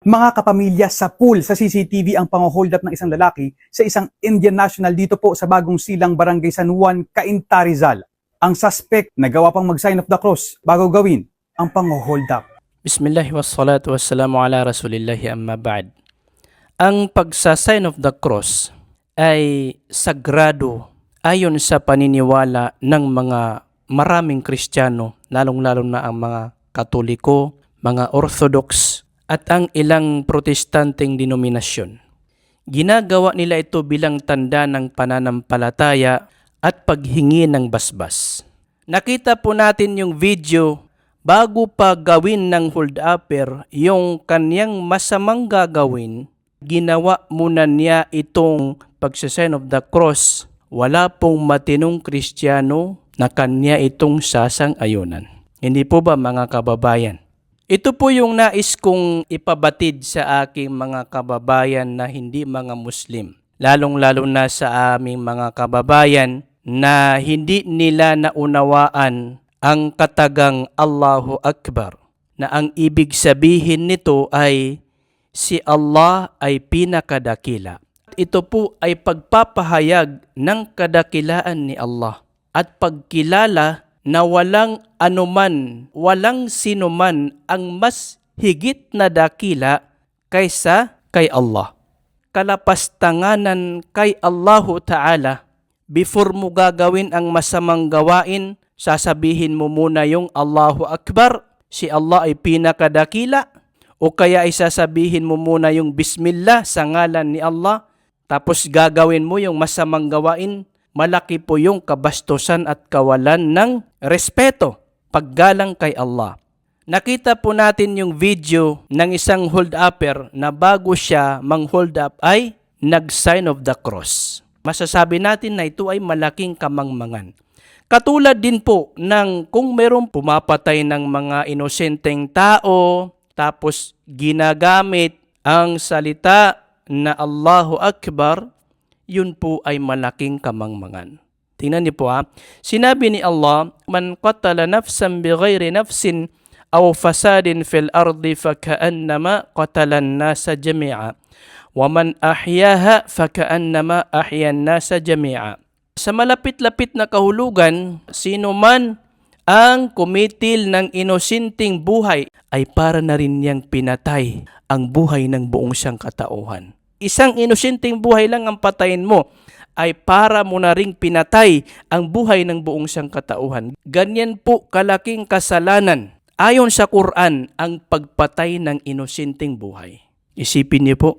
Mga kapamilya, sa pool sa CCTV ang pang-hold up ng isang lalaki sa isang Indian national dito po sa Bagong Silang, Barangay San Juan, Cainta, Rizal. Ang suspect nagawa pang mag-sign of the cross bago gawin ang pang-hold up. Bismillah wassalatu wassalamu ala rasulillahi amma ba'd. Ang pagsa-sign of the cross ay sagrado ayon sa paniniwala ng mga maraming Kristiyano, lalong-lalo na ang mga Katoliko, mga Orthodox, at ang ilang protestanteng denominasyon. Ginagawa nila ito bilang tanda ng pananampalataya at paghingi ng basbas. Nakita po natin yung video bago pa gawin ng hold-upper yung kanyang masamang gagawin, ginawa muna niya itong pagsasign of the cross. Wala pong matinong Kristiyano na kanya itong sasang-ayunan. Hindi po ba mga kababayan? Ito po yung nais kong ipabatid sa aking mga kababayan na hindi mga Muslim. Lalong-lalo na sa aming mga kababayan na hindi nila naunawaan ang katagang Allahu Akbar, na ang ibig sabihin nito ay si Allah ay pinakadakila. Ito po ay pagpapahayag ng kadakilaan ni Allah at pagkilala na walang anuman, walang sinuman ang mas higit na dakila kaysa kay Allah. Kalapastanganan kay Allahu Ta'ala, before mo gagawin ang masamang gawain, sasabihin mo muna yung Allahu Akbar, si Allah ay pinakadakila, o kaya ay sasabihin mo muna yung Bismillah sa ngalan ni Allah, tapos gagawin mo yung masamang gawain. Malaki po yung kabastusan at kawalan ng respeto, paggalang kay Allah. Nakita po natin yung video ng isang hold-upper na bago siya mang-hold up ay nag-sign of the cross. Masasabi natin na ito ay malaking kamangmangan. Katulad din po ng kung mayroong pumapatay ng mga inosenteng tao, tapos ginagamit ang salita na Allahu Akbar, yun po ay malaking kamangmangan. Tingnan niyo po ha. Sinabi ni Allah, "Man qatala nafsan bighayri nafsin aw fasadin fil ardi faka'annama qatala an-nasa jami'a. Wa man ahyaha faka'annama ahya an-nasa jami'a." Sa malapit-lapit na kahulugan, sino man ang kumitil ng inosinting buhay ay para na rin niyang pinatay ang buhay ng buong siyang katauhan. Isang inosinting buhay lang ang patayin mo ay para mo na ring pinatay ang buhay ng buong siyang katauhan. Ganyan po kalaking kasalanan ayon sa Quran ang pagpatay ng inosinting buhay. Isipin niyo po,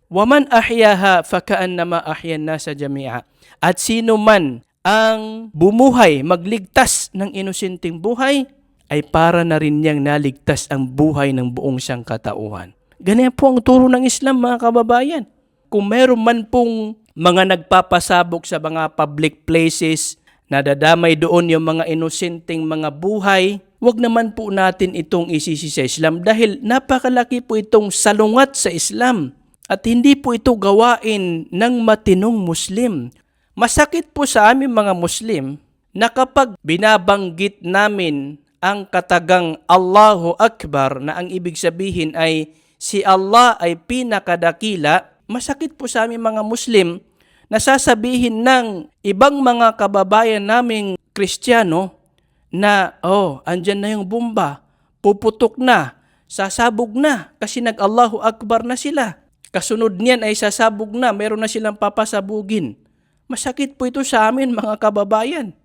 "Waman ahyaha faka'annama ahyan nasa jami'a." At sino man ang bumuhay, magligtas ng inosinting buhay, ay para na rin niyang naligtas ang buhay ng buong siyang katauhan. Ganyan po ang turo ng Islam, mga kababayan. Kung meron man pong mga nagpapasabog sa mga public places, nadadamay doon yung mga inosenteng mga buhay, wag naman po natin itong isisi sa Islam dahil napakalaki po itong salungat sa Islam at hindi po ito gawain ng matinong Muslim. Masakit po sa aming mga Muslim na kapag binabanggit namin ang katagang Allahu Akbar na ang ibig sabihin ay si Allah ay pinakadakila, masakit po sa aming mga Muslim na sasabihin ng ibang mga kababayan naming Kristiyano na, andyan na yung bomba, puputok na, sasabog na, kasi nag-Allahu Akbar na sila. Kasunod niyan ay sasabog na, meron na silang papasabugin. Masakit po ito sa amin, mga kababayan.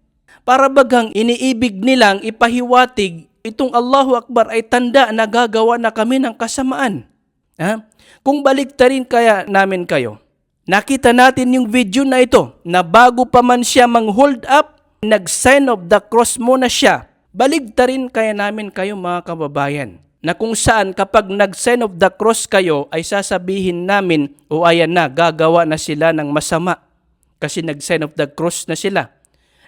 Para bagang iniibig nilang ipahiwatig itong Allahu Akbar ay tanda na gagawa na kami ng kasamaan. Kung baliktarin kaya namin kayo, nakita natin yung video na ito na bago pa man siya mang-hold up, nag-sign of the cross muna siya. Baliktarin kaya namin kayo, mga kababayan, na kung saan kapag nag-sign of the cross kayo ay sasabihin namin, ayan na, gagawa na sila ng masama kasi nag-sign of the cross na sila.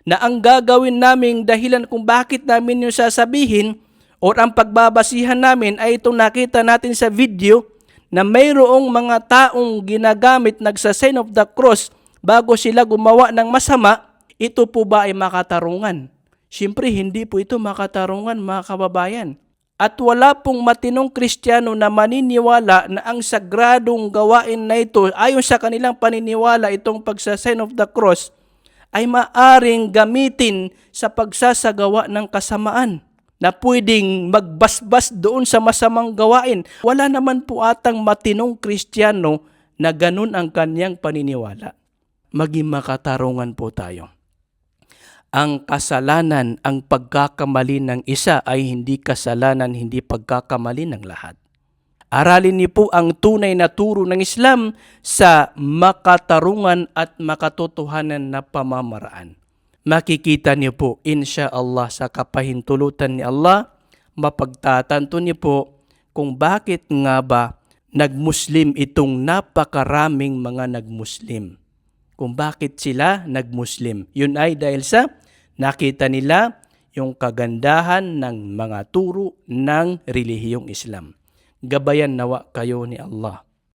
Na ang gagawin naming dahilan kung bakit namin yung sasabihin o ang pagbabasihan namin ay itong nakita natin sa video na mayroong mga taong ginagamit nagsa-sign of the cross bago sila gumawa ng masama. Ito po ba ay makatarungan? Siyempre, hindi po ito makatarungan, mga kababayan. At wala pong matinong Kristiyano na maniniwala na ang sagradong gawain na ito, ayon sa kanilang paniniwala, itong pagsa-sign of the cross, ay maaring gamitin sa pagsasagawa ng kasamaan na pwedeng magbasbas doon sa masamang gawain. Wala naman po atang matinong Kristiyano na ganun ang kanyang paniniwala. Maging makatarungan po tayo. Ang kasalanan, ang pagkakamali ng isa ay hindi kasalanan, hindi pagkakamali ng lahat. Aralin niyo po ang tunay na turo ng Islam sa makatarungan at makatotohanan na pamamaraan. Makikita niyo po, insyaAllah, sa kapahintulutan ni Allah, mapagtatanto niyo po kung bakit nga ba nagmuslim itong napakaraming mga nagmuslim. Kung bakit sila nagmuslim. Yun ay dahil sa nakita nila yung kagandahan ng mga turo ng relihiyong Islam. Gabayan nawa kayo ni Allah.